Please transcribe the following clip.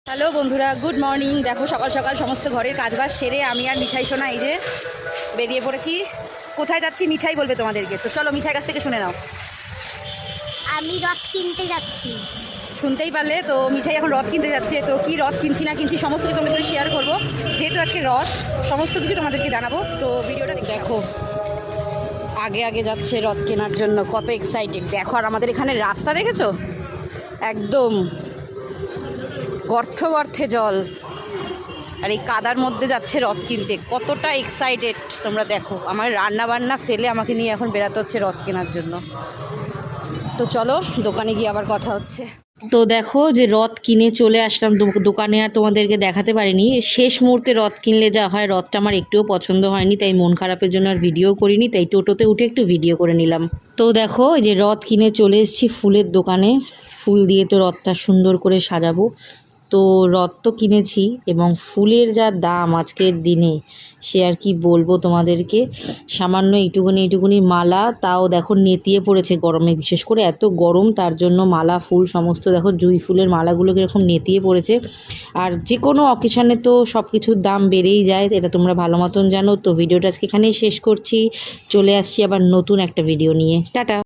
Hello বন্ধুরা, good morning. দেখো সকাল সকাল সমস্ত ঘরের কাজবাজ সেরে আমি আর মিঠাই সোনা এই যে বেরিয়ে পড়েছি। কোথায় যাচ্ছি মিঠাই বলবে তোমাদেরকে, তো চলো মিঠাই কাছ থেকে শুনে নাও। আমি রথ কিনতে যাচ্ছি। শুনতেই পারলে তো, মিঠাই এখন রথ কিনতে যাচ্ছে। তো কি রথ কিনছি না কিনছি সমস্ত কিছু তোমাদের সাথে শেয়ার করবো, যেহেতু আজকে রথ, সমস্ত কিছু তোমাদেরকে জানাবো। তো ভিডিওটা দেখো। আগে আগে যাচ্ছে রথ কেনার জন্য, কত এক্সাইটেড দেখো। আর আমাদের এখানে রাস্তা দেখেছো, একদম গর্থে গর্থে জল, আর এই কাদার মধ্যে যাচ্ছে রথ কিনতে। কতটা এক্সাইটেড তোমরা দেখো। আমার রান্না বান্না ফেলে আমাকে নিয়ে এখন বেরাতে হচ্ছে রথ কেনার জন্য। তো চলো দোকানে গিয়ে আবার কথা হচ্ছে। তো দেখো যে রথ কিনে চলে আসলাম দোকানে, আর তোমাদেরকে দেখাতে পারিনি। শেষ মুহূর্তে রথ কিনলে যা হয়, রথটা আমার একটুও পছন্দ হয়নি, তাই মন খারাপের জন্য আর ভিডিও করিনি, তাই টোটোতে উঠে একটু ভিডিও করে নিলাম। তো দেখো যে রথ কিনে চলে এসেছি ফুলের দোকানে। ফুল দিয়ে তো রথটা সুন্দর করে সাজাবো। তো রথ তো কিনেছি, এবং ফুলের যা দাম আজকের দিনে সে আর কি বলবো তোমাদেরকে। সামান্য এইটুকুনি মালা, তাও দেখো নেতিয়ে পড়েছে গরমে। বিশেষ করে এত গরম, তার জন্য মালা ফুল সমস্ত দেখো জুঁই ফুলের মালাগুলো কীরকম নেতিয়ে পড়েছে। আর যে কোনো অকেশানে তো সব কিছুর দাম বেড়েই যায়, এটা তোমরা ভালো মতন জানো। তো ভিডিওটা আজকে এখানেই শেষ করছি, চলে আসছি আবার নতুন একটা ভিডিও নিয়ে। টাটা।